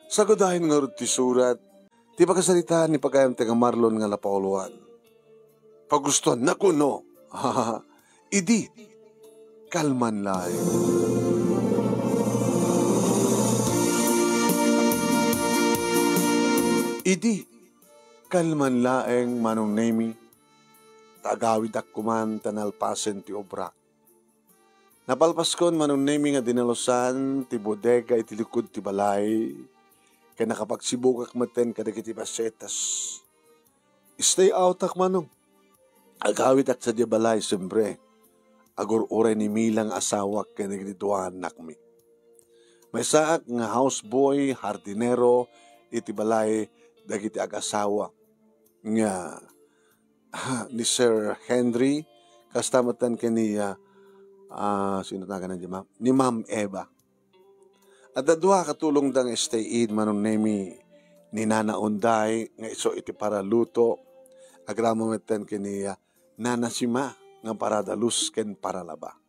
Sagodahin nga ti surat, ti pagkasalitaan ni pagayam nga Marlon nga Lapauluan. Pagustuhan na kuno, idi, kalman laing. Idi, kalman laeng manong nemi, tagawid akkuman tanalpasen ti obra. Napalpaskon manong nemi nga dinalusan ti bodega iti likod ti balay, kaya nakapagsibugak maten kadagiti basetas. Stay out ak manong. Agawid ak sa di balay, siyempre. Agur-uray ni Milang asawak kaya nagdituan nakmi. May saak nga houseboy, hardinero, iti balay, dagiti ag-asawa. Nga ni Sir Henry, kastamatan kaniya, sino taga na ma'am? Ni Ma'am Eva. At dadwa katulong dang stay in manong nemi ni Nana Unday nga iso iti para luto agramo metten kaniya Nana Sima nga para dalus ken para laba.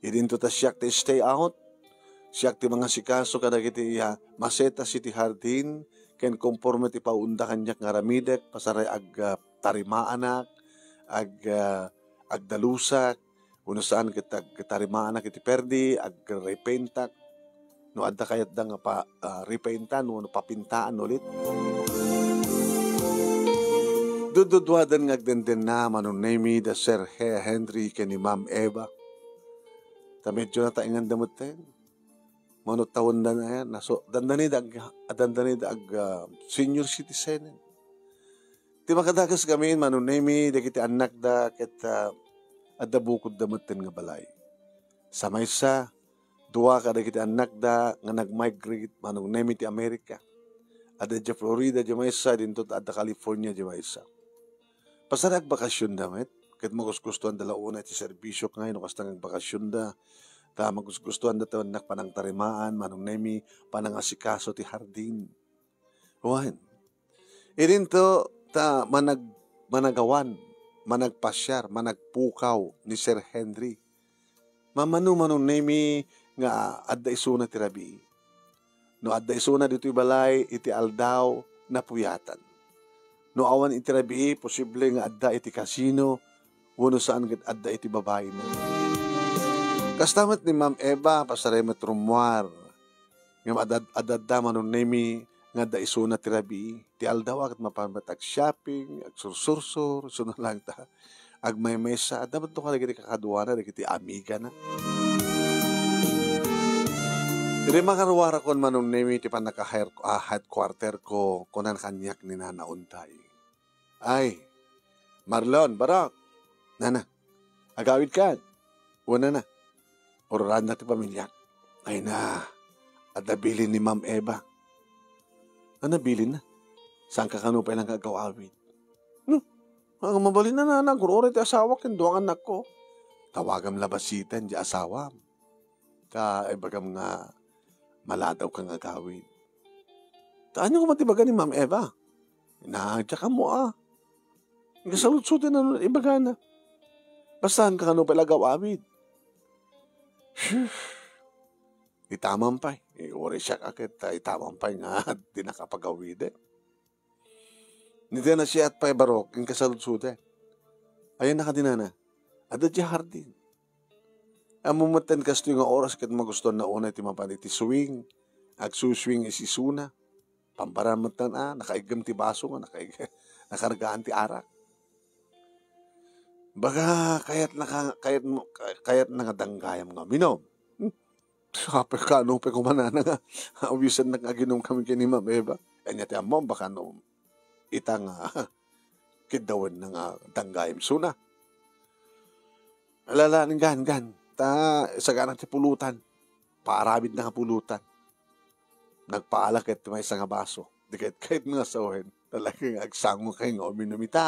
Idinto ta siyak ti stay out siyak ti mga sikaso kadagiti maseta iti hardin ken konforme ti paunda kanyak nga ramidek pasaray tarimaanak agdalusak uno saan kitarimaan iti perdi agrepentak no adda kayat da nga pa repaintan no papintaan ulit. Dududwadan nga agdenden na manon nemi da Sir Henry ken ni Ma'am Eva. Ta medyo na taingan damot ten. Manot taon na yan. So, dandani da senior citizen. Ti makadagas kami manon nemi da kiti anak da ket adda bukod damot ten nga balay. Sa maysa duwa ka dagiti anak da nga nag-migrate manong nemi ti Amerika. Ada di Florida di maysa dinto adda California di maysa. Pasarag bakasyon damit ket magusgustuhan da launa ti serbisyo ngayon kastang bakasyon da ta magusgustuhan da anak panang tarimaan manong nemi panang asikaso ti hardin. Wan. Idinto ta managawan, managpasyar, managpukaw ni Sir Henry. Mamano manong nemi nga adda isuna ti rabi. No adda isuna dito balay iti aldaw na puyatan. No awan iti rabi posible nga adda iti kasino wano saan adda iti babae mo. Kastamat ni Ma'am Eva pasaray matrumuar nga adda manon nemi nga adda isuna ti rabi ti aldaw at mapamatag shopping ag sursursur suno lang ta agmaymesa dapat to ka dagiti kakaduana dagiti amiga na. Dili makarwara kon manong nemi ti headquarter ko kunan kanyak ni Nana Untay. Ay, Marlon, Barok, Nana, agawid ka. Una na, ururan na ti pamilya. Ay na, at nabilin ni Ma'am Eva. Nabilin na. Saan ka kanupay lang kagawawid? Ang mabalin na Nana, kurore ti asawa kinduang anak ko. Tawagam labasitan di asawa. Ibagam nga, maladaw kang agawin. Taan nyo kumatibaga ni Ma'am Eva. Inaadya ka mo Nagasalutsutin na ibaga na. Bastahan ka kano palagaw awid. Itamang pa. Uri siya kakit. Itamang pa nga. Di nakapagawid Hindi na siya at pa'y barok. Yung kasalutsutin. Ayan nakadinana. Ada di hardin. Amumatan kasto yung oras kat magustuhan na una iti mapan iti swing. Agsuswing isisuna. Pamparamatan nakaigam ti baso nga, nakargaan ti arak. Baga kayat nangadanggayam nga minom. Sabi ka pe kumana nga awisan nagaginom kami kini Ma'am Eva. Anya ti amom baka no itang kidawan nga danggayam suna. Alala ning gan. Ta sagana ti pulutan. Paarabid na nga pulutan. Nagpaalak at may isang baso. Di kahit nga sawahin. Talagang agsango kayo nga uminumita.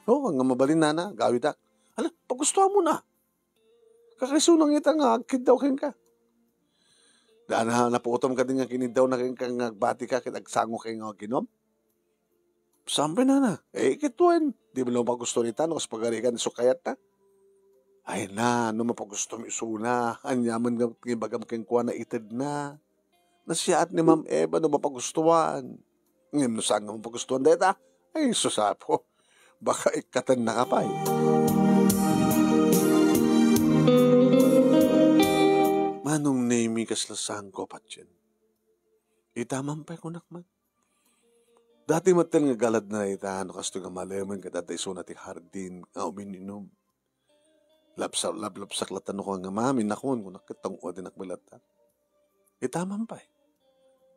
Ang mabalin na gawidak. Pagustuhan mo na. Kakaisunang ita nga, kidaw kayo ka. Daan na naputom ka din nga kinidaw na kayo kang nagbati ka, kit agsango kayo nga ginom. Sampai na. Kituin. Di mo lang pagusto nita, no, kas pagarikan, sukayat na. Ay na, no mapagusto mo isuna. Anyaman nga bagam kang kuha na itid na. Nasiyaat ni Ma'am Eva na mapagustuhan. Ngayon no saan nga mapagustuhan deta? Ay, susapo. Baka ikatan na ka pa eh. Manong name kaslasan ko patyan. Itaman pa ko nakman. Dati matan nga galad na ita, ano kasto nga malayaman ka dati iso na ti hardin, nga umininom. Lapsak latan ko nga mami, nakon, kung nakitang o din nakbalata. Itaman pa eh.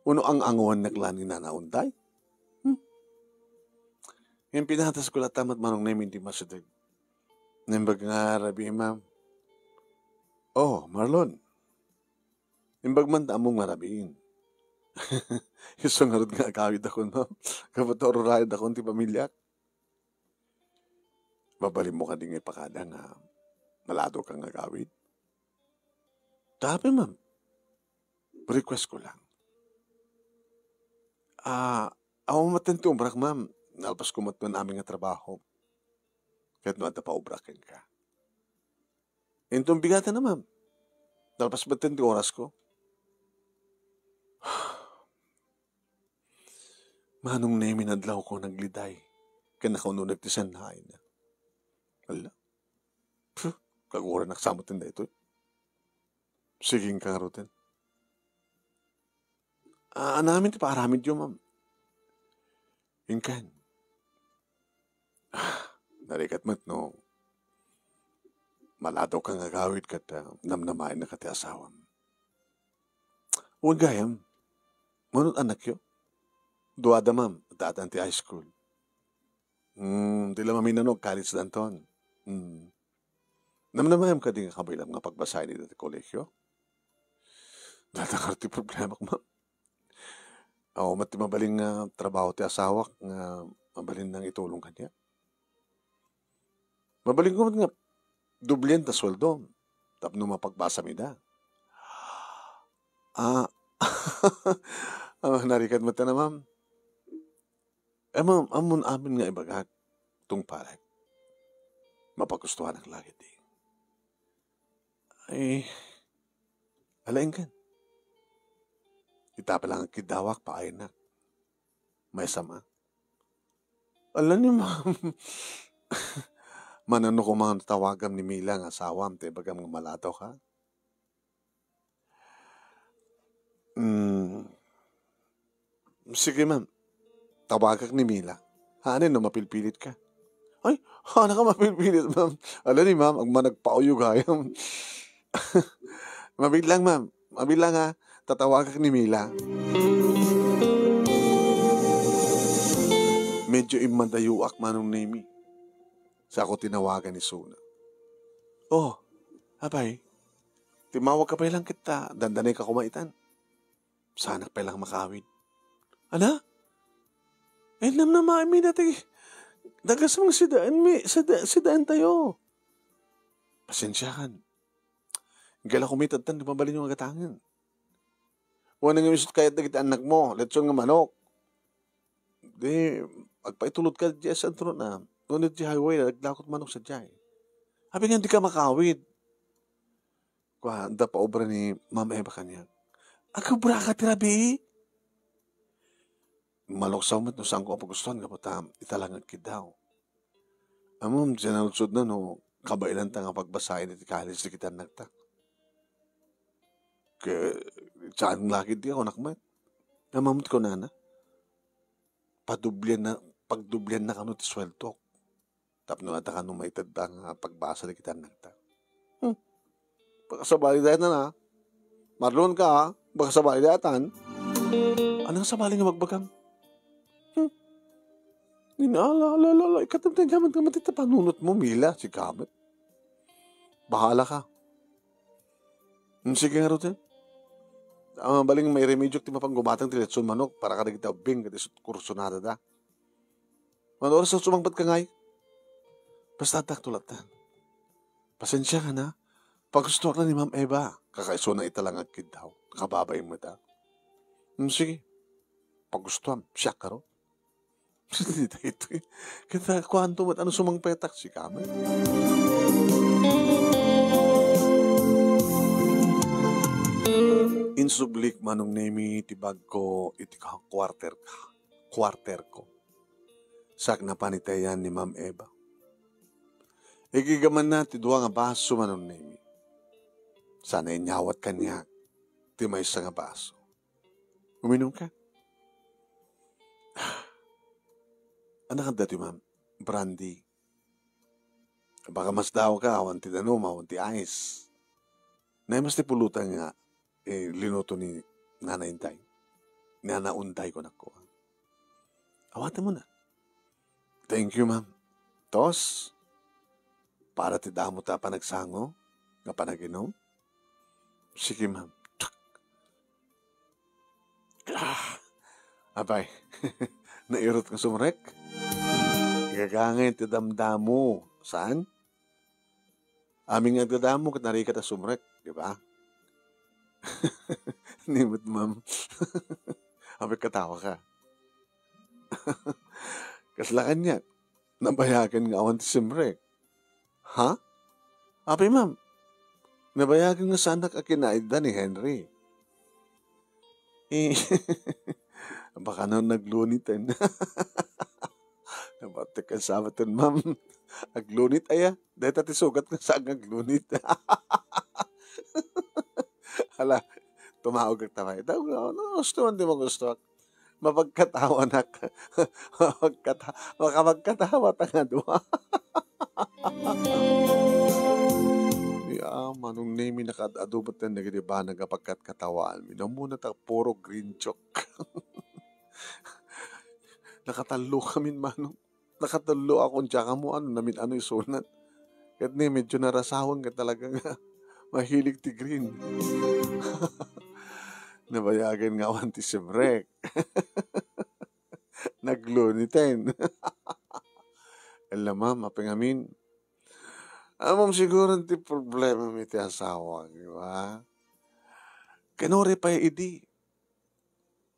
Uno ang anguan naglani na naunday. Yung pinatas ko latamat manong name hindi masadag. Nimbag nga rabi, ma'am. Oh, Marlon. Nimbag man tamong marabiin. Yung nga nga agawid ako, no? Kapatoro rayad ako ti pamilya. Babalim mo ka din ipakada nga malado kang agawid. Tapi, ma'am. Request ko lang. Ako matento, brak, ma'am. Nalpas ko matun aming nga trabaho. Kahit no ata pa ubrakin ka. Intong bigatan na, ma'am. Nalpas matento oras ko. Manong na minadlaw ko nagliday. Kanakaw nung nagtisan na hain na. Wala. Kagura naksamutin na ito. Siging kangarutin. Namin ti paaramid yun, ma'am. Inkan. Narikat mat no. Malado kang agawid kat namnamain na kati asawam. Huwag gayam. Manot anak yo. Duwada, ma'am. Datan ti high school. Di lang maminanog, college danton. Namnamayam ka din kabaylam nga pagbasahin nito ti kolekyo. Datangar ti problema ko, ma'am. Ako mati mabaling trabaho ti asawak nga mabalin nang itulong kanya. Mabaling ko nga dublyan ta sweldo. Tapno mapagbasa mi da. Narikat mo ta na, ma'am. Ma'am, amon amin nga ibagag tung parek. Mapagustuhan ang lagi di. Ay, alain kan. Itapa lang ang kidawak pa ay na. May sama. Alam ni ma'am. Manano ko mga tawagam ni Mila nga asawam. Te bagam nga malataw ka. Sige ma'am. Tawagak ni Mila. Hanin no mapilpilit ka. Ay, hana ka mapilpilit ma'am. Alam ni ma'am, ang managpauyog hayam. Mabilang ma'am. Mabilang ha. Tatawagak ni Mila. Medyo imandayuak manong name. Sa ako tinawagan ni Suna. Oh, abay. Timawag ka pa lang kita. Dandanay ka kumaitan. Sana pa lang makawid. Ana? Eh, namnamami dati. Dagas mong sidaan tayo. Pasensyahan. Gala kumitad tan, di mabalin yung agatangan. Wala nga misut kahit na kita anak mo, lechon nga manok. Di, magpaitulot ka dyan sa antro na. Ngunit di highway na naglakot manok sa dyan. Habi nga di ka makawid. Kwa, anda pa obra ni Ma'am Eva kanya. Agabra ka tirabi. Maloksaw mo't no saan ko pagustuhan ka pa italangan kidaw. Amom, dyan nalutsod na no, kabailan ta nga pagbasahin at ikahalis di kita nagtak. Kaya, saan lagi di ako nakmat. Namamot ko na. Pagdublyan na kano ti sweldo. Tapno ata ka nung maitad ang pagbasa di kita nagtak. Baka sabali dahil na. Marlon ka ha. Baka sabali datan. Anong sabali nga magbagang? Inaalala. Ikatamtay naman ka matita panunot mo, Mila. Si Kamet. Bahala ka. Sige nga rotin. Baling may remedyo ti mapang gumatang ti letson manok para ka nagita bing kati kurso na da. Mano oras sa sumangbat ka ngay? Basta taktulatan. Pasensya ka na. Pag gusto ka na ni Ma'am Eva, kakaiso na italang agkid daw. Kakababay mo da. Sige. Pag gusto siya ka ro. Ito eh. Kita kwanto mat ano sumang petak si Kamet. Insublik manong nemi tibag ko iti quarter ko. Sak na panitayan ni Ma'am Eva. Igigaman na ti dua nga baso manong nemi. Sana inyawat kanya ti may isa nga baso. Uminom ka? Anak ka dati, Ma'am? Brandy. Baka mas daw ka, awan ti awan ti ice. Na mas ti pulutan nga, linuto ni Nana Intay. Nana Untay ko nako. Awatan mo na. Thank you, Ma'am. Tos, para ti damo ta panagsango, nga panaginom. Sige, Ma'am. Abay, nairot ka sumrek. Gagangin ti damdamo. Saan? Aming nagdadamo kat narikat na sumrek. Di ba? Nimot, Ma'am. Abay, katawa ka. Kaslakan niya. Nabayagan nga awan ti sumrek. Ha? Abay, Ma'am. Nabayagan nga sana ka kinaida ni Henry. Baka na naglunitin. Nabatik ka sa atin, Ma'am. Aglunit aya. Dahil tati sugat nga sa aglunit. Hala, tumawag ang tamay. Gusto mo, di mo gusto. Mapagkatawa na ka. Makamagkatawa ta nga doon. Manong name nakadadubot na nagdiba nagapagkat katawaan. Minamuna ta puro green chalk. Nakatalo kami, manong. Nakatalo akong tsaka mo, namin isunat. Kahit ni, medyo narasawan ka talaga nga. Mahilig ti green. Nabayagan nga awan ti simrek. Naglunitin. Alam, Ma'am, apingamin. Amam siguro ti problema mi ti asawa, di ba? Kanori pa idi.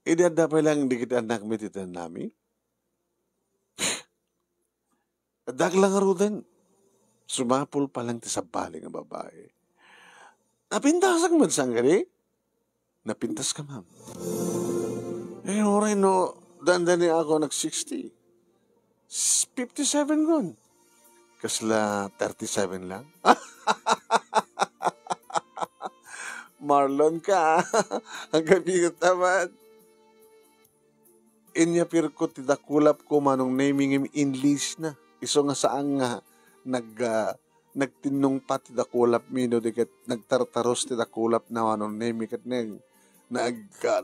Idi ada pa lang di kita anak mi titan namin. Daglang arudan. Sumapul pa lang ti sabali nga babae. Napintasak man sanggari? Napintas ka, Ma'am. Oray no, dandani ako nag-60. 57 gun. Kasla 37 lang. Marlon ka. Ang gabi ko tamad. Inya pirko tidakulap ko manong naming him English na. Iso nga saan nga nagtinong pa tidakulap mino dikat nagtartaros tidakulap na manong naming kat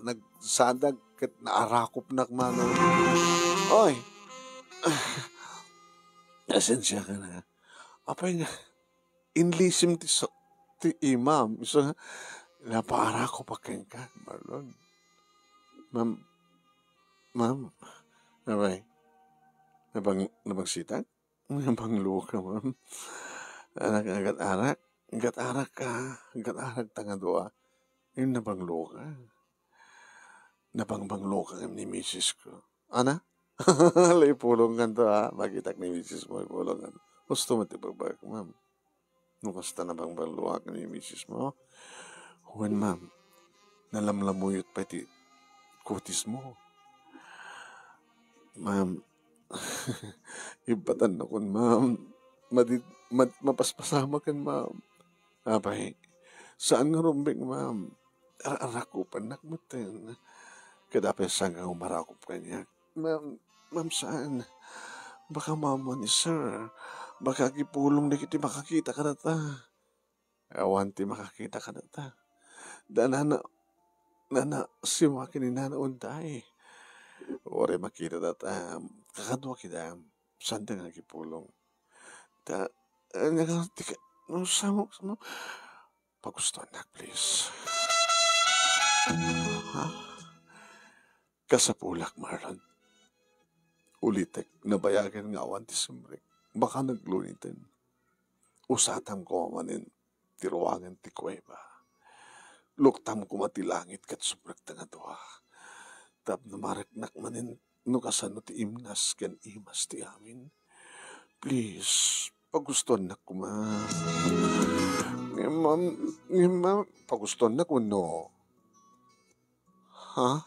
nagsadag kat naarakop na manong. Oy. Asensya ka na. Apay nga, inlisim ti imam. So, napara ko pa kayo ka, Marlon. Ma'am, apay, nabagsita? Nabanglo ka, Ma'am. Agat-arak tanga doa. Yung nabanglo ka. Nabangbanglo ka ni misis ko. Ana? Lay pulungan to, ha? Magitak ni misis mo, pulungan. Gusto mo tipagbag, Ma'am. Nukasta na bang baluak ni misis mo? Huwan, Ma'am. Nalamlamuyot pa iti kutis mo. Ma'am. Ibatan na kun, Ma'am. Mapaspasama kan, Ma'am. Abay, saan nga rumbing, Ma'am? Arakupan nakmutin. Kadapay saan nga umarakop kanya. Ma'am, saan? Baka mama ni sir. Baka kipulong na kiti makakita ka na ta. Awan ti makakita ka na ta. Nana, siwakin ni Nana Untay. Ore makita na ta. Kakadwa kita. Saan ta nga kipulong? Nagalati ka. Samo. Pagustuhan na, please. Ha? Kasapulak, Marlon. Ulitek, nabayagan nga awan ti sumrek. Baka naglunitin. Usatam ko manin, tiruangan ti kuweba. Luktam ko matilangit kat sumrek ta nga doha. Tap namareknak manin, nukasan no ti imnas ken imas ti amin. Please, paguston na ko, Ma'am. Ma'am, paguston na ko, no. Ha?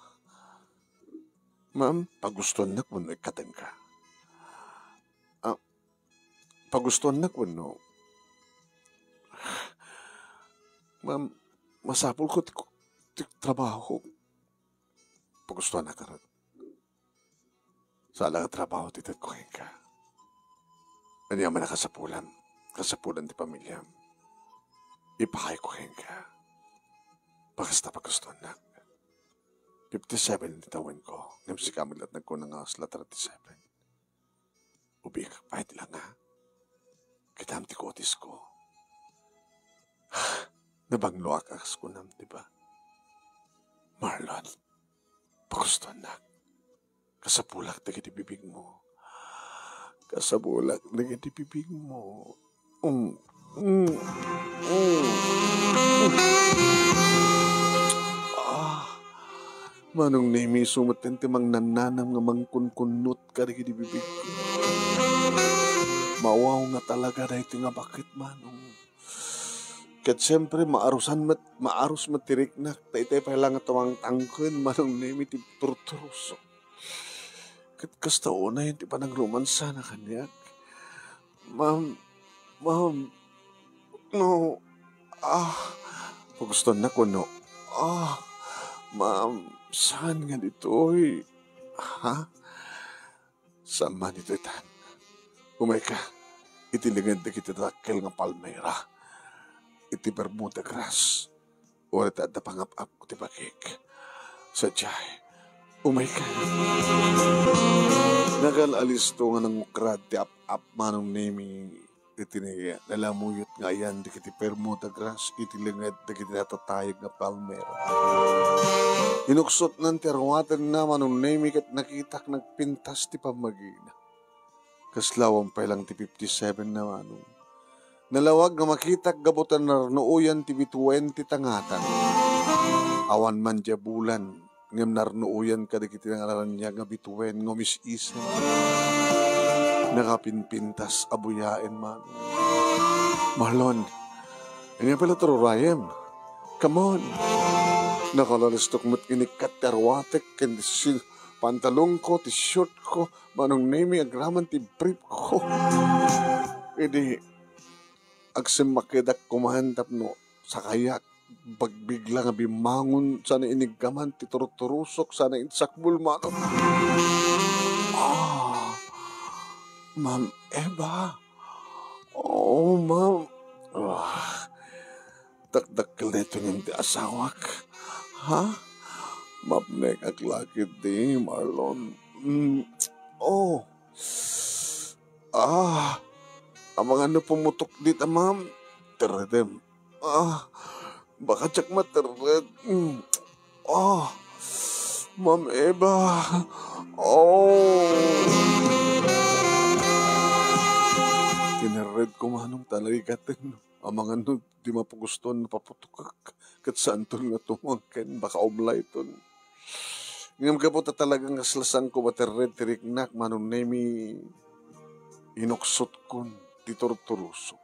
Ma'am, pagustuhan na kuno ikatang ka. Ah, pagustuhan na kuno. Ma'am, masapol ko ti trabaho. Pagustuhan na karon. Sa alang trabaho ti ko ka. Ano yaman na kasapulan. Kasapulan ti pamilya. Ipakay ko ka. Pagkasta pagustuhan na. 57 ti tawin ko. Ngam si Camille at nagkunang asla 37. Ubi ka, pahit lang ha. Kitam ti kotis ko. Nabanglo akas ko nam, di ba? Marlon, pagustuhan na. Kasapulak na kitibibig mo. Kasapulak na kitibibig mo. Manong nemi sumaten timang nananam nga mangkunkunot ka na kitibibig ko. Mawaw nga talaga na ito nga bakit manong. Kat siyempre maaros matiriknak ta itay pa lang atawang tangken manong nemi ti turturuso. Kat kasta una yun ti pa nagromansa na kanyak. Ma'am, no, pagustuhan na ko no. Ma'am, saan nga dito'y? Ha? Saan man ito'y tan? Umay ka, itilingad na kita takil nga palmera. Iti Bermuda grass. Wala ta da pangap-ap ko ti bakik. Sadyay, umay ka. Nagalalis to nga ng ukrad ti ap-ap manong nemi itiniya. Nalamuyot nga yan di kiti Bermuda grass. Itilingad na kiti natatayag nga palmera. Inuksot ng terwatan na manong nemi kat nakitak nagpintas ti pamagina. Kaslawang pa lang ti 57 na manong. Nalawag nga makitak gabutan na nuuyan ti 20 tangatan. Awan man dya bulan, ngam narnuuyan ka di kiti nangalan niya nga bituwen ngomis isen. Nakapinpintas abuyain man. Marlon, nga pala tururayem. Come on. Nakalalistok mo't inikat terwatek kendi pantalong ko, ti shirt ko, manong nemi agraman ti brief ko. Edi, agsimakidak kumahantap no, sa kayak, bagbigla nga bimangon, sana inigaman, ti turturusok, sana insakbul manong. Ma'am Eva. Oh, ma'am. Dakdakil na ito ng ti asawak. Ha? Mapnek ak lakit di, Marlon. Ang mga ano pumutok dito, ma'am. Teredem. Baka tsak matered. Ma'am Eva. Kinered ko manong talagatin. Ang mga ano, di mapagustuhan na paputok kat saan to nga tumangkin. Baka oblay to. Ngam ka po talagang kaslasan ko matered tiriknak manong nemi inuksot kon titurturuso.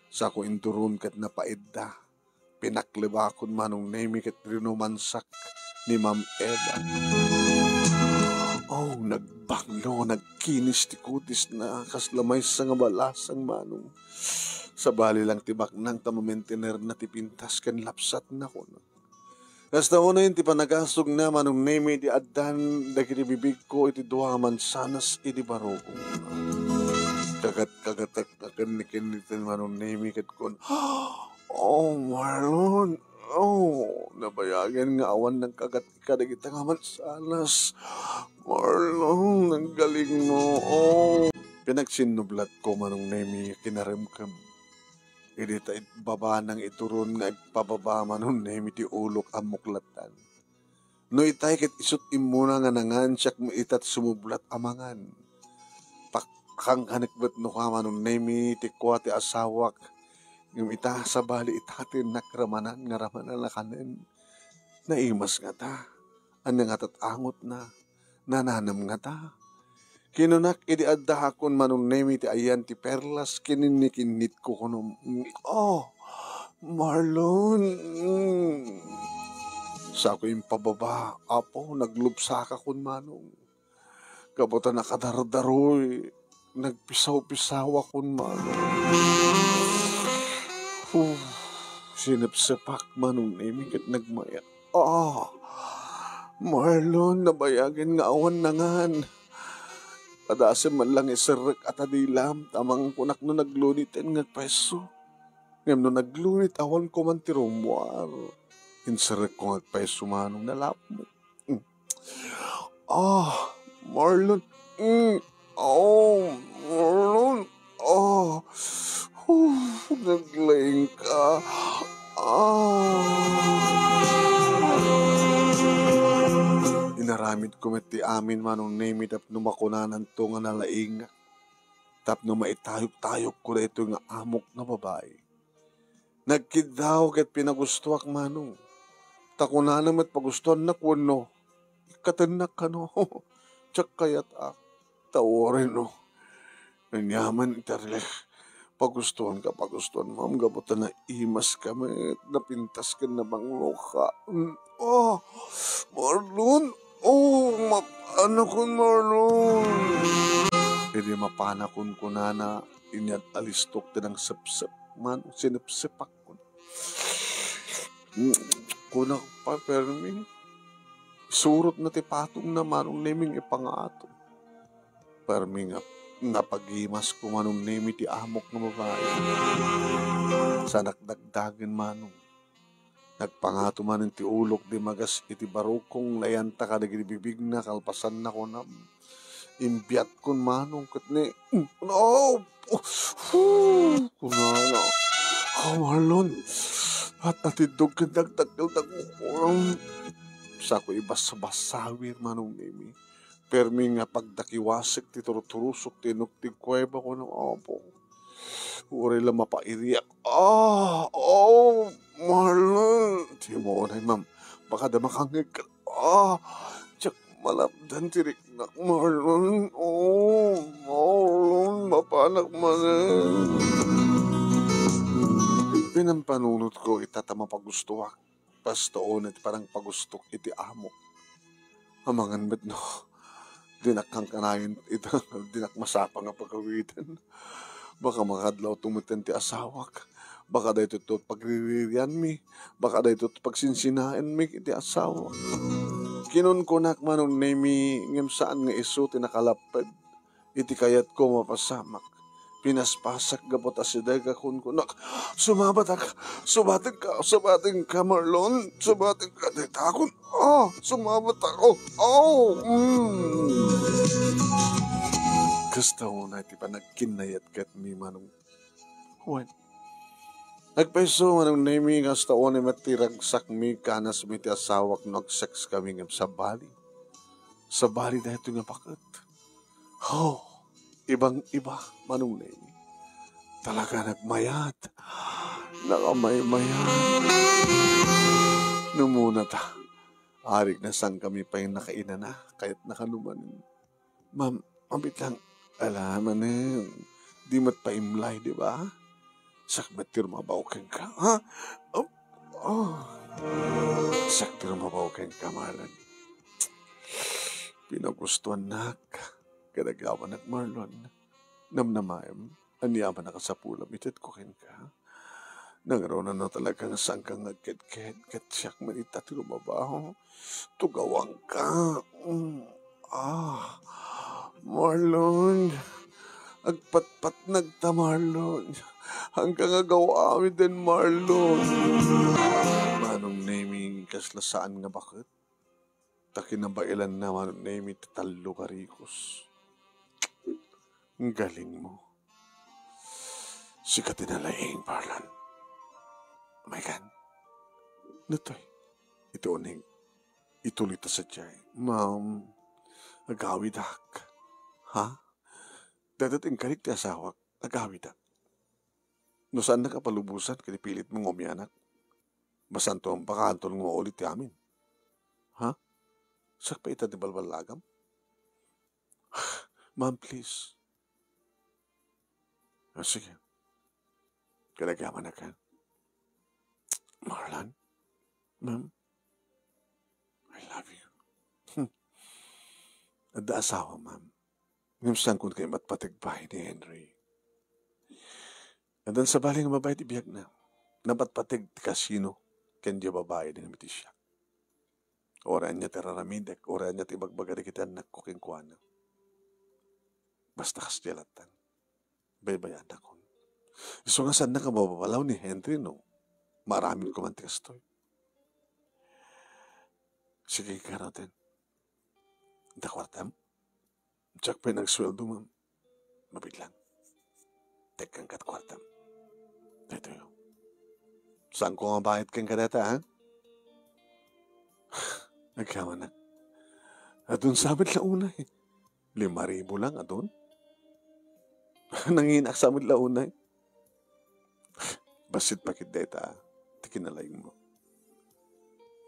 Sa ko indurun kat napaidda. Pinaklibakon manong nemi kat rinumansak ni Ma'am Eva. Nagbanglo, nagkinis ti kutis na kaslamay sa nga balasang manong. Sa bali lang tibak nang tamamentiner na tipintas kan lapsat na ko. Kasta ko na yun, ti panagasog na manong nemi di adan, dagiti bibig ko iti duha mansanas iti barogo. Kagat kanikin manong nemi kat kon. Marlon. Nabayagan nga awan ng kagat kadagita nga mansanas. Marlon, ang galing mo. Pinagsinublat ko manong nemi kinarimkam. Idi ta baba nang ituron nga ipababa manong nemi ti ulok amuklatan. No itay ket isut imuna nga nangansak mo itat sumublat amangan. Pakang kanikbat no ka manong nemi ti kwa ti asawak. Yung ita sa bali itatin nakramanan nga ramanan na kanin. Naimas nga ta. Ano nga tatangot na. Nananam nga ta. Kinunak idi adda hakon manong nemi ti ayan ti perlas kininikinit ko kuno. Marlon. Sa ako yung pababa, apo, naglubsa ka kun manong. Kabuta nakadardaroy, nagpisaw-pisawa kun manong. Huh, sinipsipak manong naming kat nagmaya. Marlon, nabayagin nga awan na ngan. Padasim man lang isirek at adilam, tamang kunak no naglunitin nga peso. Ngam no naglunit awan ko man tirumwar. Insirek ko nga peso manong nalap mo. Marlon. Marlon. Naglaying ka. Inaramid ko met ti amin manong name tap numakunanan to nga nalaing. Tap no maitayok-tayok ko na ito nga amok na babae. Nagkidaw ket pinagustuak manong. Takunanan met pagustuhan na kuno. Katanak ka no. Tsak kayat tawarin no. Nanyaman itarle. Pagustuhan ka, pagustuhan mo. Ang gabutan na imas kami. Napintas ka na bang loka. Marlon. Mapana ko Marlon. Hindi mapana ko na inyad alistok din ang sip-sip. Man, sinipsipak ko. Kunak pa, permi. Surot na ti patong na manong naming ipangato. Permi nga, napag-imas ko manong nami ti amok na babae. Sa nakdagdagan manong. Nagpangato manin ti ulok di magas iti barukong layanta ka nagibibig na kalpasan na ko na. Imbiat kon manong kat ni. Kunana. Marlon. At natidog ka nagtagdag ko. Sa ko ibas-basawir manong nami. Permi nga pagdakiwasik ti turuturusok ti nuktig kweba ko ng apo. Uri lang mapairiyak. Marlon. Di mo na ma'am. Baka da makangig ka. Tsak malabdan tirik na. Marlon. Marlon. Mapanak manin. Pinampanunod ko itatama pagustuwak. Pastoon at parang pagustok iti amok. Amangan met no. Dinakang kanayon ito. Dinakmasapa nga pagkawitan. Baka makadlaw tumutin ti asawak. Baka da ito pagririyan mi. Baka da ito pagsinsinaan mi iti asawak. Kinon ko nakmanon na mi ngem saan nga iso tinakalapad. Iti kayat ko mapasamak. Pinaspasak gabot asiday ka kun kunak. Sumabating ka Marlon. Sumabating ka takon. Sumabat ako. Gusto mo na iti pa nagkinayat kat mi manong. Huwan. Nagpaiso manong nami gasta o ni matiragsak mi kanas mi ti asawak no agsex kami ngam sa bali. Sa bali dahil ito nga pakat. Ibang-iba manong nami. Talaga nagmayat. Nakamaymayat. Numuna ta. Arik na sang kami pa yung nakaina na. Kahit nakanumanin. Ma'am, mabit lang. Alaman na yun. Di mat paimlay, di ba? Sakbatir mabawkan ka, ha? Saktir mabawkan ka, Marlon. Pinagustuhan nak. Kadagawan nak, Marlon. Namnamayam. Anyaman na ka sa pulam. Itit ko kin ka. Nangaroon na talagang sang kang nagket-ket. Katsyak manita tirumabaho. Tugawang ka. Marlon. Agpatpat nagta, Marlon. Hanggang agawami din, Marlon. Manong naming kaslasaan nga bakit? Takinabailan na manong naming tatalo karikos. Ang galing mo. Sikat tinalaing, Marlon. Oh my God. Natoy. Ito uning. Ituloy ta sa jay. Ma'am. Agawidak. Ha? Dadating karik ti asawak. Agawidak. No saan nakapalubusan kanipilit mong umianak? Basanto ang pakantol nga ulit ti amin. Ha? Sakpa ita di balbalagam? Ma'am, please. Sige. Kalagaman na ka. Marlon? Ma'am? love you. At da asawa, ma'am. Ngimsan kung kayo matpatigbahay ni Henry. At dan sa baling nga babae, tibiyag na. Napatpatig ti kasino, ken di babae din namiti siya. Oran niya tiraramidek, oran niya tibagbagari kita nagkuking kuwana. Basta kastilatan. Baybayan ako. So nga saan na ka mababalaw ni Henry, no? Maraming kumantikas to. Sige, karotin. Dakwartam. Tsak pa nagsweldo, ma'am. Mabiglang. Tekang katkwartam. Ito yun. Saan ko nga bakit kang kadata, ha? Nagkama na. Adun samit la unay. 5,000 lang, adun. Nanginak samit la unay. Basit pakit data, tikinalayin mo.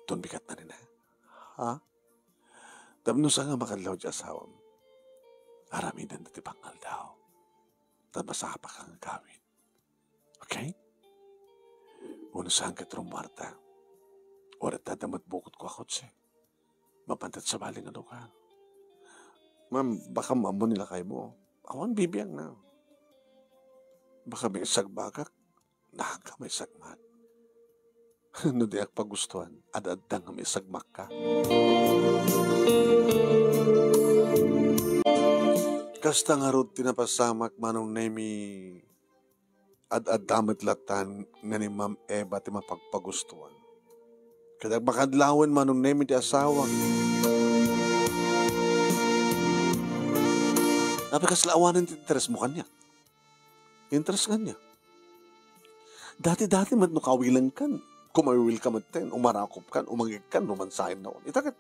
Doon bigat na rin, ha? Tapno sa nga makadlaw di asawam. Aramidan na ti pangal daw. Tapasapa kang gawin. Okay? Uno saan ka trumbarta. Orat tadamat bukod ko ako siya. Mapantat sa baling ano ka. Ma'am, baka maamo nila kayo mo. Awan bibiyang na. Baka may sagbagak. Naka may sagmat. No di ak pagustuhan. Ad-adang may sagmak ka. Kasta nga ro tinapasamak manong nemi ad-adamat latan nga ni Ma'am Eva ti mapagpagustuhan. Kadag makadlawan manong nemi ti asawa. Napakaslawanan ti interes mo kanya. Interes kanya. Dati-dati mat no kawilan kan. Kumawil ka maten, umarakop kan, umagig kan, rumansahin na on. Itakat.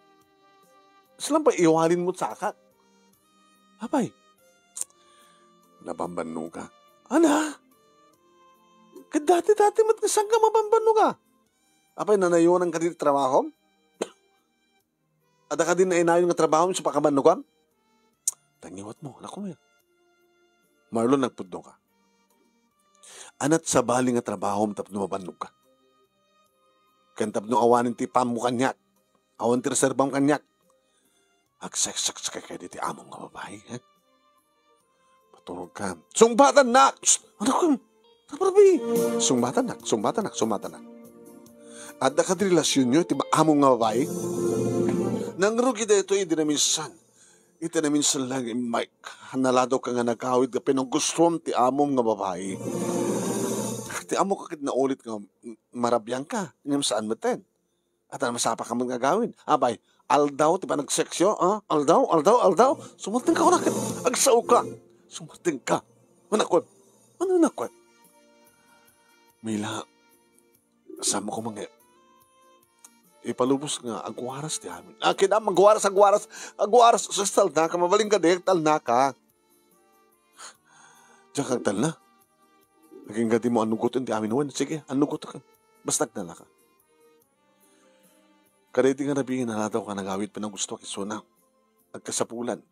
Silang pa iwalin mo sa akak. Abay. Nabambanno ka. Ana? Dati-dati mat kasang ka mabambanno ka. Apay, nanayon ka din trabaho? Ada ka din na inayon nga trabaho sa pakabanno ka? Tangiwat mo, anak ko yan. Marlon, nagpudno ka. Anat sa bali nga trabaho tapno mabannog ka. Kantapno awanin ti pam mo kanyak. Awan ti reserbam kanyak. Agsak-sak kay di ti among nga babae. Paturog ka. Sungbatan na! Ano ko? Naparbi. Sungbatan na. At ka ti relasyon nyo, ti among nga babae. Nangrugi da ito, hindi na minsan. Ito na minsan lang, Mike. Nalado ka nga nagkawid ka, pinaggustuhan ti among nga babae. Ti amo ka na ulit nga marabyan ka. Ngayon saan mo ten? At ano masapa ka mong gagawin? Abay, aldaw, ti ba nagseksyo? Aldaw. Sumarting ka ko na. Agsaw ka. Sumarting ka. Manakot. Ano nakot? Mila, sama ko mga ipalubos nga, agwaras ti amin. Kina, magwaras. Sustal na ka, mabaling ka, tal na ka. Diyan kang tal na. Naging gati mo anugutin ti amin huwan. Sige, anugutin ka. Basta nagdala ka. Kareti nga nabingin na nataw ka nagawit pa ng gusto kiso na. Nagkasapulan.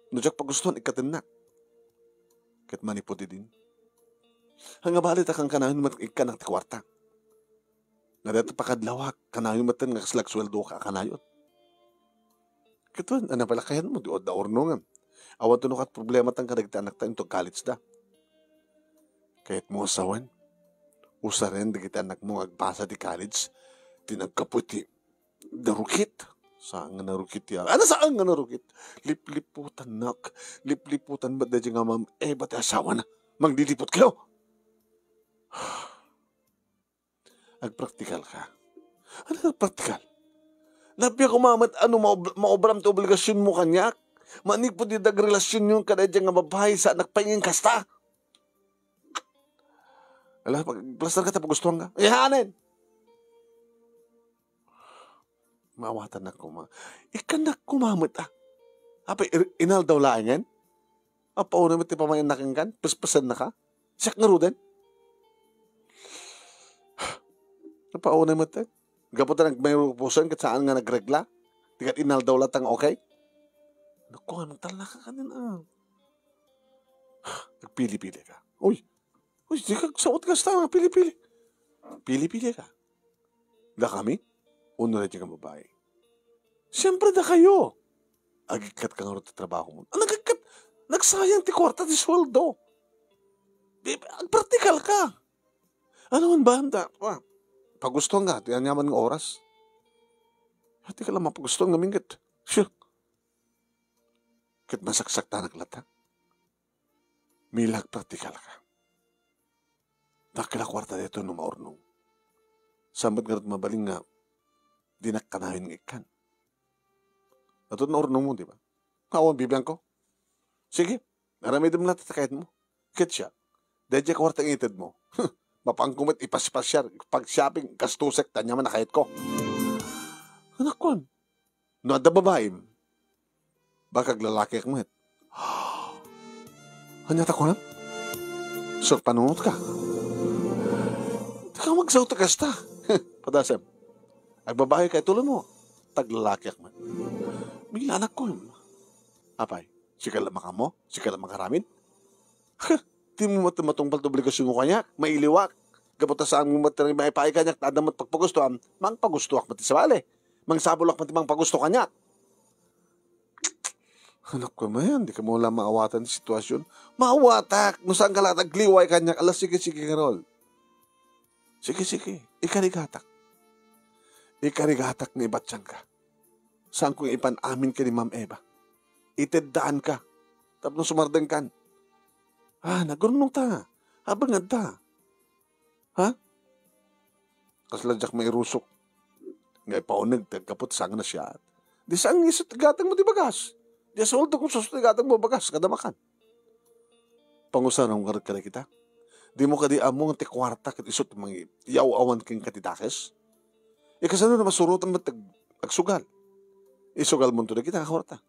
Nujak pa gusto ikatin na. Kat maniputi din. Hanga balit akang kanayon ikanak ti kwarta. Nadata pakadlawak. Kanayon matan nga kaslag sweldo ka kanayon. Kituan, anapalakayan mo. Di o da orno nga. Awan tunukat problema tang kadagtanak tayo to college da. Kahit mo asawan, usa rin di kita anak mo agbasa di college, tinagkaputi, narukit. Saan nga narukit yan? Ano saan nga narukit? Lipliputan nak. Lipliputan ba't na dyan nga Ma'am ba't asawa na? Magdilipot kayo. Agpraktikal ka. Ano agpraktikal? Nabiya ko mamat, ano maobram to obligasyon mo kanyak? Manig po di relasyon yung kada dyan nga babae sa nagpahingin kasta. Alam, pag-plaster ka tapos gustuhan ka. Ihanin! Mawatan na ko, Ikanak kumamit, Apa, inal daw laangan? Apa, una mo ti pamayan nakinggan? Paspasan na ka? Siyak nga ro din? Apa, una mo ti? Gapot na nagmayropusan kat saan nga nagregla? Tigat inal daw latang okay? Naku, anong talaka ka din, Nagpili-pili ka. Uy, di ka saot ka sa nga, pili-pili. Pili-pili ka. Da kami, uno na dyan ang babae. Siyempre da kayo. Agikat ka nga rin trabaho mo. Nagsayang ti kwarta ti sweldo. Praktikal ka. Ano man ba handa? Pagusto nga, ti anyaman ng oras. Hati ka lang mapagusto nga mingit. Sure. Kit masaksak ta naglata. Milag praktikal ka. Nakila kwarta dito no maurnong. Sambat nga rin mabaling nga, dinak ka namin ng ikan. At na ornong mo, di ba? Kawan bibiyang ko. Sige, naramay din mo natin kahit mo. Kit siya. Dahil siya kwarta ng itid mo. Mapangkumit, ipaspasyar, pag-shopping, kastusek, tanya man na kahit ko. Anak ko, no ada babaim, bakag lalaki akmet. Hanyata ko na? So, panunod ka. Taka magsaw ta kasta. Padasem. Agbabae kay tulo mo. Taglalaki akmet. Mila anak ko. Apay, sikala makamo? Sikala makaramin? Di mo matungpal to obligasyon mo kanya. Mailiwak. Gaputa saan mo matang maipay kanya. Tadamat pagpagusto. Mang pagusto akmet sa bale. Mang sabulak pati mang pagusto kanya. Anak ko man, di ka mo lang maawatan sa sitwasyon. Maawatak! Nusang ka lang nagliway kanya. Alas, sige, Karol. Sige. Ikarigatak. Ikarigatak ni Batsyang ka. Saan kong ipanamin ka ni Ma'am Eva? Itedaan ka. Tapos sumardeng kan. Nagurnong ta. Habang nga ta. Ha? Kasladyak may rusok. Ngay paunag, tagkapot, sang na siya. Di saan isot gatang mo di bagas? Di asoldo kung susot gatang mo bagas, kadamakan. Pangusan ang karat ka na kita. Di mo ka di among ti kwarta kat isot mga yaw-awan king katidakes. Kasano na masurutan mo agsugal. Isugal mo to na kita kwarta.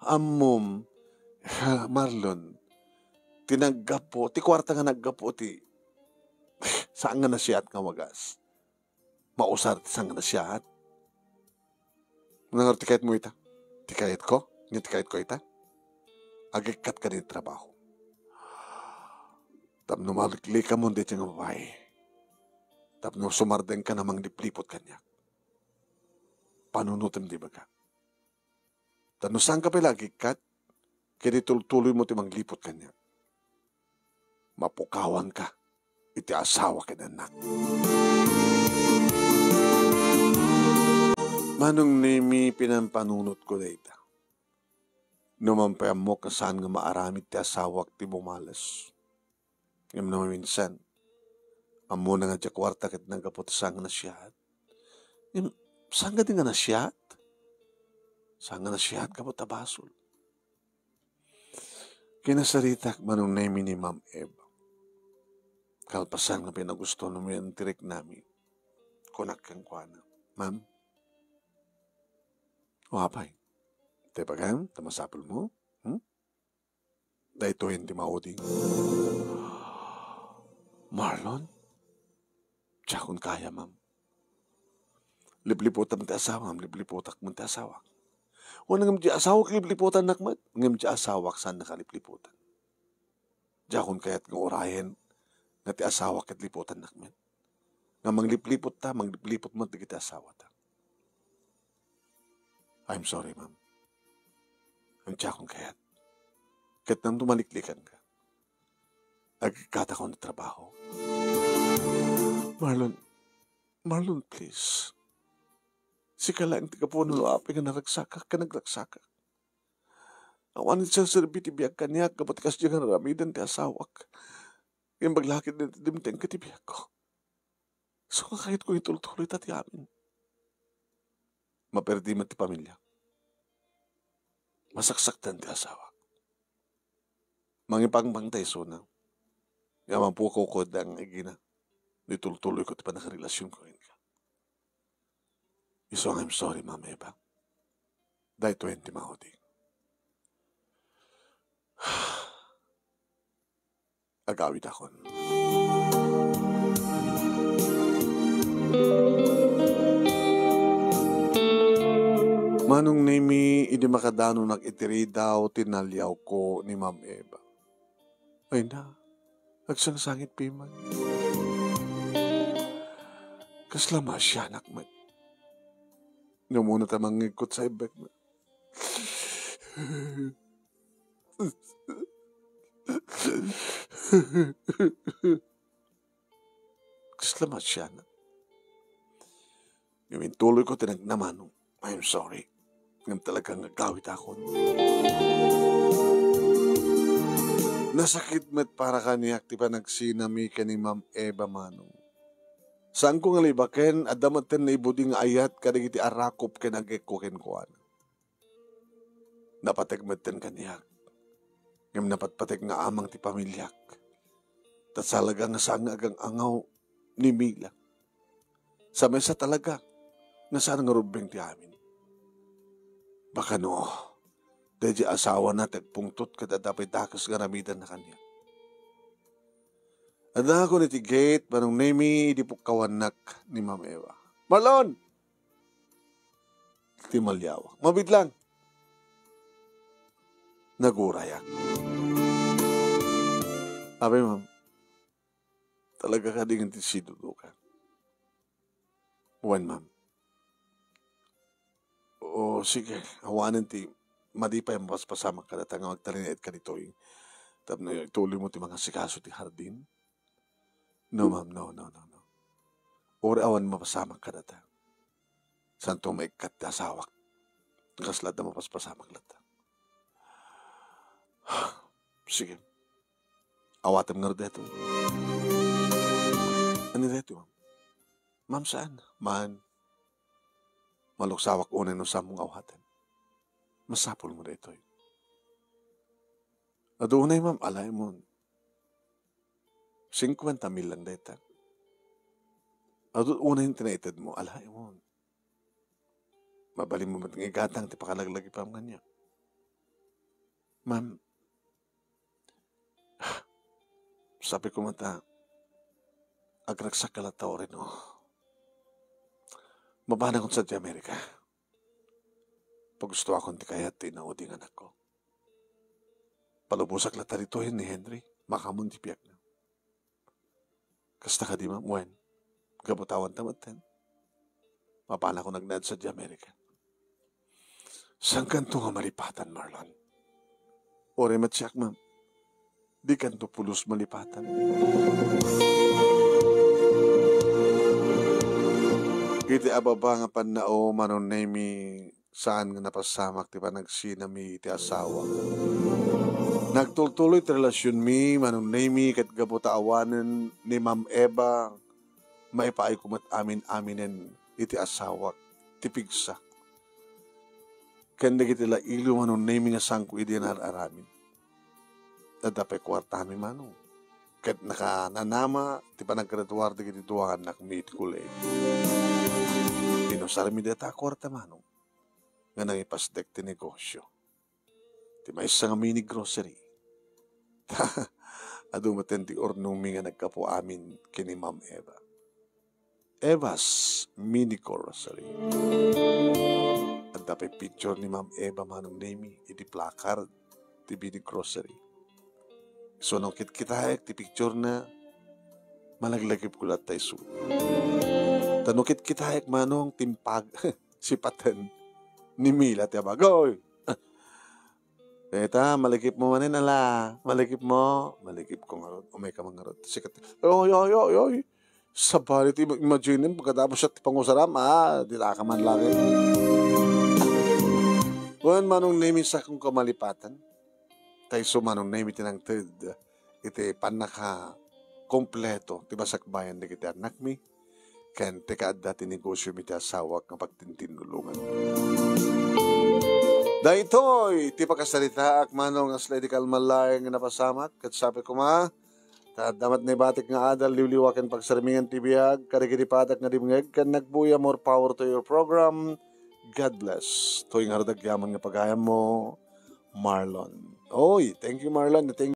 Amom, Marlon, tinaggapo, ti kwarta nga naggapo ti saan nga na siya at nga wagas. Mausar ti sang na siya at. Nangar tikayat mo ita? Tikayat ko? Nga tikayat ko ita? Agikat ka din trabaho. Tapno malikli ka mo hindi nga babae. Tapno sumardeng ka namang liplipot kanya. Panunutin di ba ka? Tapno saan ka pala agikat? Kaya tuloy mo timang lipot kanya. Mapukawan ka. Iti asawa ka na anak. Manong nimi pinampanunot ko na ita. Numampayam mo kasaan nga maaramid ti asawak ti bumalas. Ngam naman minsan, amo na nga dya kwarta kat nagapot sang na siyat. Saan ka din nga na siyat? Saan nga na siyat kapot abasol? Kinasaritak manong nimi ni Ma'am Eva. Kalpasan nga pinagusto namin ang tirik namin. Kunak kang kuana. Ma'am, wapay. Tepa kan, tamasapol mo? Dahil ito hindi mauding. Marlon? Tsakon kaya, ma'am. Lipliputan mo ti asawa, lipliputak mo ti asawa. Wala ngam di asawak lipliputan nakmat. Ngam di asawak saan nakalipliputan. Tsakon kaya't ng orahin na ti asawak at liputan nakmat. Nga mangliplipot ta, mangliplipot mo ti kita asawa ta. I'm sorry, ma'am. Ang tsakong kaya't. Kahit nang tumaliklikan ka, nagkata ko ng trabaho. Marlon, please. Sika lang, di ka po nalapi ka naragsakak ka nagragsakak. Awanin siya sa bitibiyag ka niya, kapatikas niya nga naramidan ti asawak. Yung baglakit na dimteng katibiyag ko. So, kahit ko itultuloy tati amin. Maperdi man ti pamilya. Masaksaktan ti asawa. Mangipangbangtay so na. Yaman po ko ang igina. Nitultuloy ko ti pa nakarelasyon ko rin ka. Isong I'm sorry, Ma'am Eva. Dahil 20 mahudi. Agawid ako. Manong nimi, hindi makadano nag-itiri daw, tinalyaw ko ni Ma'am Eva. Ay na, nagsangsangit piman. Kaslama siya, nakmat. Yung muna tamang ngikot sa ibek na. Salamat siya na. Yung tuloy ko tinagnaman, I'm sorry. Ngayon talagang nagkawit ako. Nasakit met para kaniyak ti pa nagsinami ka ni Ma'am Eva Manong. Saan ko nga libaken, adamaten na ibuding ayat kadagiti arakop kinagikukin ko. Napatekmeten kaniyak. Ngam napatpatek nga amang ti pamilyak. Tasalaga nga sangagang angaw ni Mila. Sa mesa talaga, nga saan nga rubeng ti amin. Baka no, dahil asawa na tagpungtot kada dapat dakas nga namidan na kanya. At ako ni ti gate, manong nemi, di po kawanak ni Ma'am Eva. Marlon! Ti malyawa. Mabit lang. Nagurayak. Sabi, ma'am, talaga ka din ti sidudukan. Wan, ma'am. O, sige, hawanan ti, madipay ang paspasama ka datang magtalinait ka nito. Tapos na ituloy mo ti mga sikaso ti hardin. No, ma'am, no. Ori awan mapasama ka datang. Santo may kat ti asawak. Kaslad na mapaspasama ka datang. Sige. Awatam nga dito. Ano dito, ma'am? Ma'am, saan? Man, maluksawak unay no sa mong awatan. Masapol mo dito. Adunay, ma'am, alay mo. 50 mil lang dito. Adunay yung tinaited mo, alay mo. Mabalim mo matang igatang, ti pakalaglagi pa mga niya. Ma'am, sabi ko mata, agragsak kalataw rin, oh. Mabana kong sa Amerika. Pag gusto akong ti kaya tinauding anak ko. Palubusak lata rito ni Henry, makamon ti piyak na. Kasta ka di ma'am, wen, gabutawan tamaten. Mabana ko nagnad sa Amerika. Saan kanto nga malipatan, Marlon? Ore matsyak, ma'am. Di kanto pulos malipatan. Iti ababa nga panao manon nemi saan nga napasamak ti pa nagsinami iti asawa. Nagtultuloy ti relasyon mi manon nemi ket gaputa awanen ni Ma'am Eva maipaay kumat amin-aminen iti asawa ti pigsa. Ken dagiti la ilo manon nemi nga sangko idi naramin. Dadapay kwartami manong. Ket nakananama, ti panagkretuar di kiti tuwangan nakmeet kulay. Pinusar mi data kwarta manong. Nga nangipasdek ti negosyo. Ti may nga mini grocery. Adumaten ti ornumi nga nagkapo amin kini Ma'am Eva. Eva's Mini Grocery. At dapay picture ni Ma'am Eva manong nemi, iti placard, ti Mini Grocery. So, nung kitkitahek, ti picture na malaglagip ko lahat tayo. Tanong kitkitahek manong timpag, sipatan ni Mila, ti abagoy. Eta, malikip mo manin, ala. Malikip mo. Malikip ko nga rod. Umay ka mga rod. Sikat. Oy. Sabalit, imagine, pagkatapos siya pangusaram, di ka man lagi. Wan manong name sa kong kamalipatan. Tayo sumanong na imitin ng third, iti panaka kompleto, ti basakbayan na kita anak mi, ken teka at dati negosyo mi ti asawak ng pagtintinulungan. Dahitoy, ti pakasalita ak manong as lady kalmalay nga napasamak, kat sabi ko ma, damat na batik nga adal, liwliwakan pagsarmingan ti biyag, karikiti patak nga dimngeg, kan nagbuya more power to your program. God bless. To'y nga radagyaman nga pagayam mo, Marlon. Oy, thank you Marlon. Thank